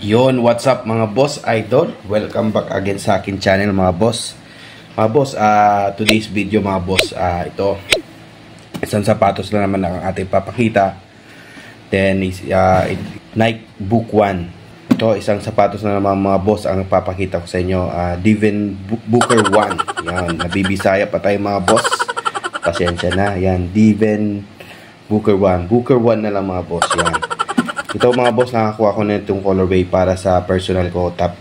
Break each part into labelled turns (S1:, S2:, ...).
S1: Yon, what's up mga boss idol? Welcome back again sa akin channel mga boss. Mga boss, today's video mga boss, ito isang sapatos na naman ang ating papakita. Then Nike Book 1. Ito isang sapatos na naman mga boss ang papakita ko sa inyo. Devin Booker 1. Yan, nabibisaya pa tayo mga boss. Pasensya na. Yan, Devin Booker 1. Booker 1 na lang mga boss. Yan. Ito mga boss, nakakuha ko na itong colorway para sa personal ko. Top.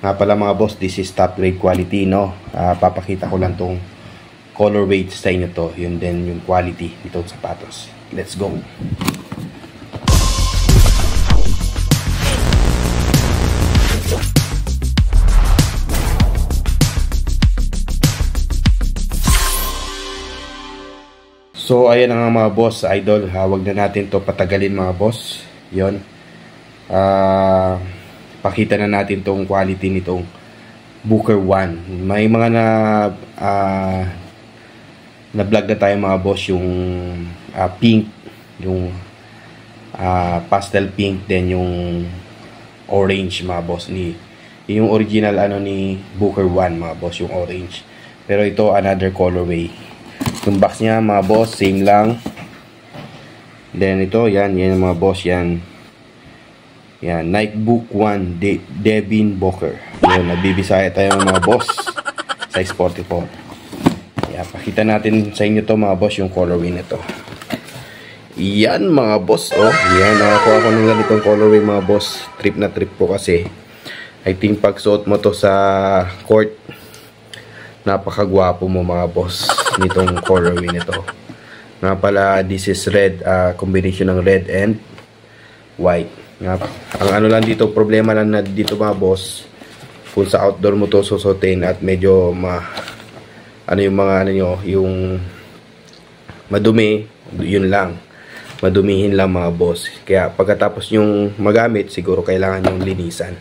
S1: Nga pala mga boss, this is top grade quality, no? Papakita ko lang itong colorway sa inyo to. Yun din yung quality nitong sapatos. Let's go! So, ayan na nga mga boss, idol. Huwag na natin to patagalin mga boss. Yon. Pakita na natin tong quality nitong Booker 1. May mga na vlog na tayo mga boss, yung pink, yung pastel pink, then yung orange mga boss, yung original ni Booker 1 mga boss, yung orange. Pero ito another colorway. Yung box niya mga boss, same lang. Then ito, yan mga boss, yan Nike Book 1 Devin Booker. Yun, nabibisaya tayo mga boss. Size 44. Yan, pakita natin sa inyo to mga boss, yung colorway na to. Yan mga boss, yan, nakakuha ko ng ganitong colorway mga boss. Trip na trip ko kasi. I think pag suot mo to sa court, napakagwapo mo mga boss nitong colorway nito. Nga pala, this is red, combination ng red and white. Ang ano lang dito, problema lang na dito mga boss, kung sa outdoor mo to susutin at medyo yung madumi, yun lang, madumihin lang mga boss. Kaya pagkatapos yung magamit, siguro kailangan yung linisan.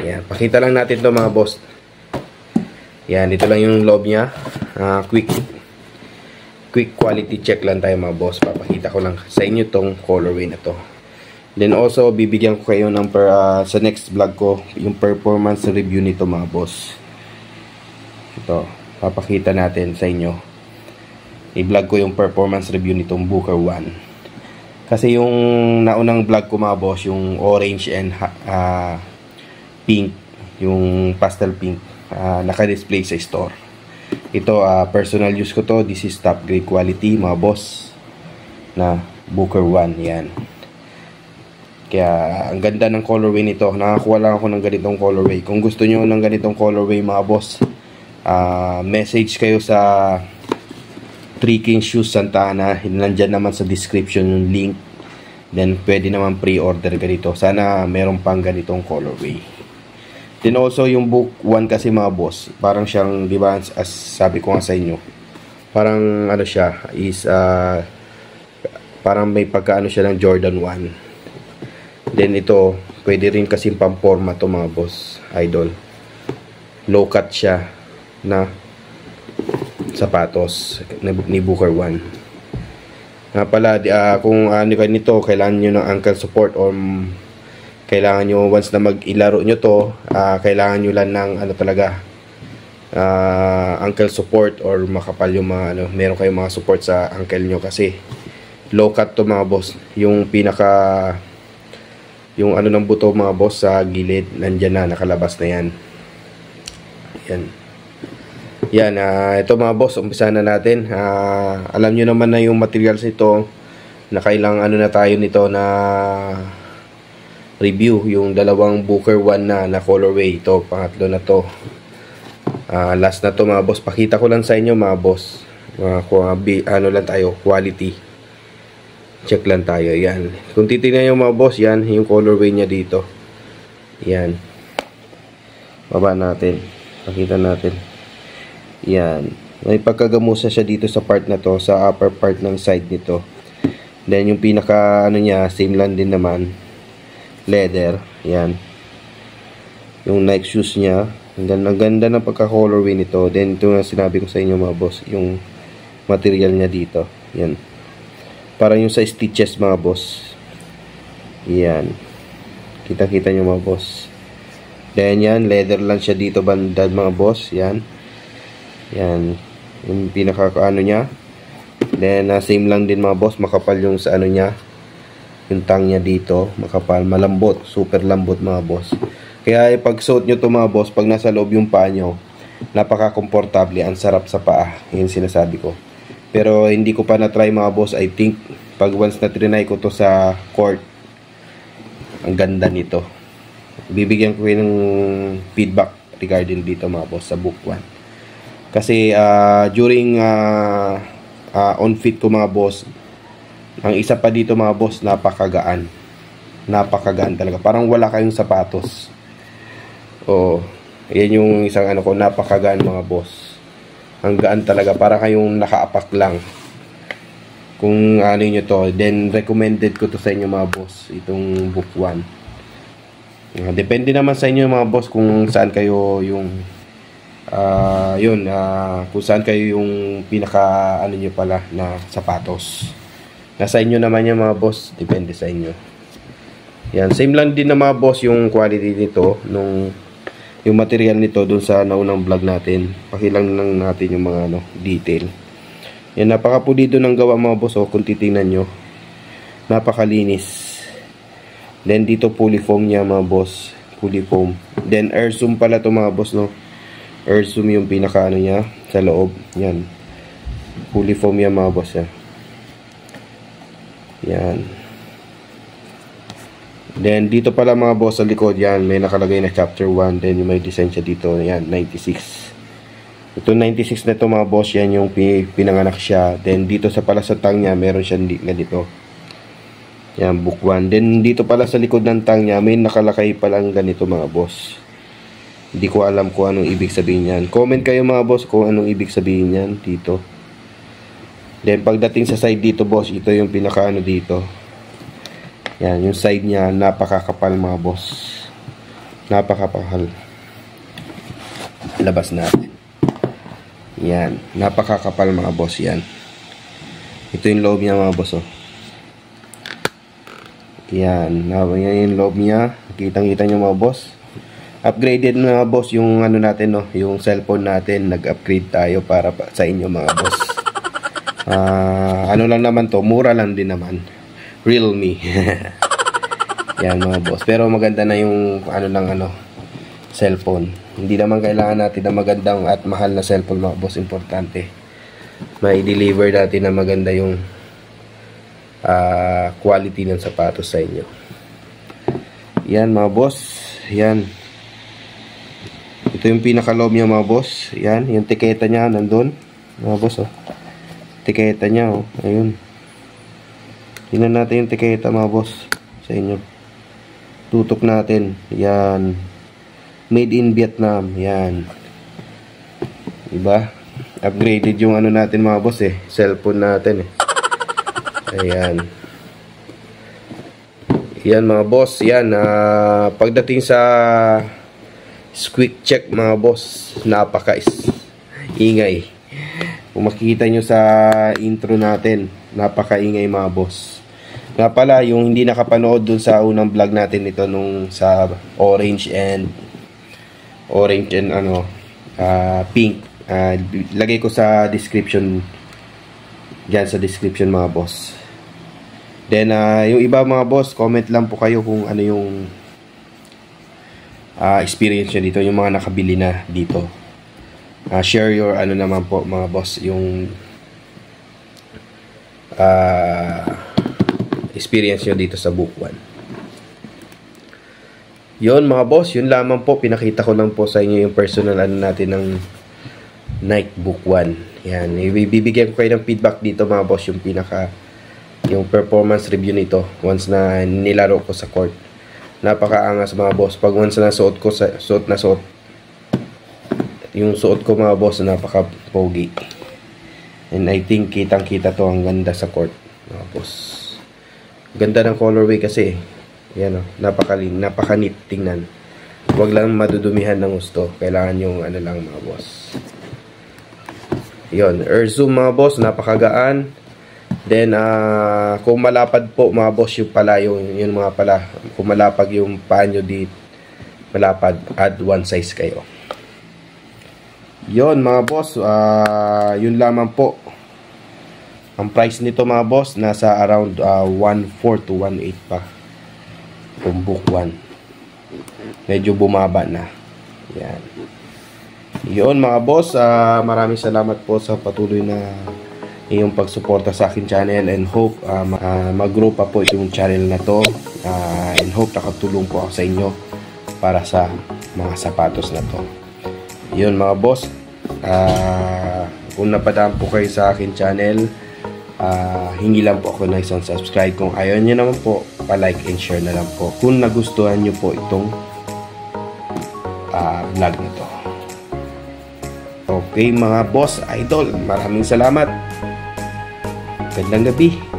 S1: Yan, pakita lang natin to mga boss. Yan, dito lang yung loob niya. Quick quality check lang tayo mga boss. Papakita ko lang sa inyo tong colorway na to. Then also, bibigyan ko kayo ng sa next vlog ko, yung performance review nito mga boss. Ito, papakita natin sa inyo. I-vlog ko yung performance review nitong Booker 1. Kasi yung naunang vlog ko mga boss, yung orange and pink, yung pastel pink, naka-display sa store. Ito, personal use ko to. This is top grade quality mga boss na Booker 1. Yan. Kaya ang ganda ng colorway nito. Nakakuha lang ako ng ganitong colorway. Kung gusto nyo ng ganitong colorway mga boss, message kayo sa Three Kings Shoes Santa Ana. Nandyan naman sa description yung link. Then pwede naman pre-order ganito. Sana meron pang ganitong colorway. Then also yung Book 1 kasi mga boss, parang siyang, di ba, as sabi ko nga sa inyo, parang ano siya is parang may pagkaano siya ng Jordan 1. Then ito, pwede rin kasi pamporma to mga boss, idol. Low cut siya na sapatos ni Booker 1. Nga pala, kung ano kayo nito, kailangan nyo ng ankle support or kailangan nyo, once na mag-ilaro nyo to, kailangan nyo lang ng ankle support or makapal yung mga meron kayong mga support sa ankle nyo kasi low cut to mga boss. Yung yung ng buto mga boss sa gilid, nandyan na, nakalabas na yan. Yan, ito mga boss, umpisa na natin. Alam nyo naman na yung materials nito, na kailangan na tayo nito na review, yung dalawang Booker 1 na colorway. Ito, pangatlo na to. Last na to mga boss. Pakita ko lang sa inyo mga boss. Lang tayo, quality. Check lang tayo. Yan. Kung titignan yung mga boss, yan, yung colorway niya dito. Yan. Baba natin. Pakita natin. Yan. May pagkagamusa siya dito sa part na to, sa upper part ng side nito. Then yung pinaka niya, same lang din naman. Leather, yan. Yung Nike shoes niya, ang ganda ng pagka-colorway nito. Then ito na sinabi ko sa inyo mga boss, yung material niya dito, yan. Parang yung sa stitches mga boss. Yan. Kita-kita nyo mga boss. Then yan, leather lang siya dito bandad mga boss. Yan. Yan. Yung pinaka ano niya. Then same lang din mga boss. Makapal yung sa ano niya. Yung tang niya dito. Makapal. Malambot. Super lambot mga boss. Kaya pag suot nyo to mga boss, pag nasa loob yung paa nyo, napaka-komportable. Ang sarap sa paa. Yun sinasabi ko. Pero hindi ko pa na-try mga boss. I think pag once na trinay ko to sa court, ang ganda nito. Bibigyan ko ng feedback regarding dito mga boss sa book 1. Kasi during on fit ko mga boss, ang isa pa dito mga boss, napakagaan. Napakagaan talaga. Parang wala kayong sapatos. Oo. Yan yung isang ano ko, napakagaan mga boss. Ang gaan talaga. Para kayong nakaapak lang. Kung ano nyo to, then recommended ko to sa inyo mga boss, itong book 1. Depende naman sa inyo mga boss kung saan kayo yung kung saan kayo yung pinaka ano nyo pala na sapatos. Nasa inyo naman yan mga boss, depende sa inyo. Yan, same lang din na mga boss yung quality nito, yung material nito dun sa naunang vlog natin. Pakilang lang natin yung mga detail. Yan, napakapulido ng gawa mga boss. Kung titingnan nyo, napakalinis. Then dito polyfoam niya mga boss. Polyfoam. Then air zoom pala to mga boss, no. Air zoom yung pinaka ano niya sa loob. Yan. Polyfoam yan mga boss. Yan. Then dito pala mga boss sa likod, yan, may nakalagay na chapter 1. Then yung may design siya dito. Yan, 96. Ito 96 na ito mga boss, yan yung pinanganak siya. Then dito sa pala sa tang niya, meron siya na dito. Yan, book 1. Then dito pala sa likod ng tang niya, may nakalakay palang ganito mga boss. Hindi ko alam kung anong ibig sabihin yan. Comment kayo mga boss kung anong ibig sabihin yan dito. Then pagdating sa side dito boss, ito yung pinaka ano dito. Yan, yung side niya, napakakapal mga boss. Napakakapal. Labas natin. Yan, napakakapal mga boss yan. Ito yung loob niya mga boss, oh. Yan, yan yung loob niya. Kitang-kita nyo mga boss. Upgraded mga boss yung ano natin, no, yung cellphone natin. Nag-upgrade tayo para sa inyo mga boss. Ano lang naman to, mura lang din naman. Realme. Yan mga boss. Pero maganda na yung cellphone. Hindi naman kailangan natin na magandang at mahal na cellphone mga boss. Importante may deliver natin na maganda yung quality ng sapatos sa inyo. Yan mga boss. Yan. Ito yung pinakaloob niya mga boss. Yan. Yung tiketa niya nandun. Mga boss, oh. Tiketa niya, oh. Ayun. Tingnan natin yung tiketa mga boss sa inyo. Tutok natin. Yan. Made in Vietnam. Yan. Diba? Upgraded yung ano natin mga boss eh. Cellphone natin eh. Ayan. Yan mga boss. Yan. Pagdating sa squeak check mga boss, napaka-ingay. Kung makikita nyo sa intro natin, napaka-ingay mga boss. Nga pala, yung hindi nakapanood dun sa unang vlog natin ito nung sa orange and pink, lagay ko sa description, dyan sa description mga boss. Then yung iba mga boss, comment lang po kayo kung ano yung experience nyo dito, yung mga nakabili na dito. Share your ano naman po mga boss, yung experience nyo dito sa book 1. Yun mga boss, yun lamang po. Pinakita ko lang po sa inyo yung personal ano natin ng Nike book 1. Yan, ibibigyan ko kayo ng feedback dito mga boss, yung performance review nito once na nilaro ko sa court. Napakaangas mga boss. Pag once na suot yung suot ko mga boss, napaka-pogi. And I think kitang-kita to, ang ganda sa court mga boss. Ganda ng colorway kasi. Yan, napaka-neat tingnan. Huwag lang madudumihan ng gusto. Kailangan yung ano lang mga boss. Yun, air zoom mga boss, napakagaan. Then kung malapad po mga boss yung pala, yung mga pala, kung malapad yung paa nyo di malapad, add 1 size kayo. Yon mga boss, yun lamang po. Ang price nito mga boss, nasa around 1.4 to 1.8 pa. Kung book 1. Medyo bumaba na. Yan. Yun mga boss, maraming salamat po sa patuloy na iyong pagsuporta sa akin channel, and hope mag-grow pa po itong channel na to, and hope nakatulong po ako sa inyo para sa mga sapatos na to. Yun mga boss, kung napadaan po kayo sa akin channel, hingi lang po ako ng isang subscribe. Kung ayaw nyo naman po, pa-like and share na lang po kung nagustuhan nyo po itong vlog na to. Okay mga boss, idol, maraming salamat. Gandang gabi.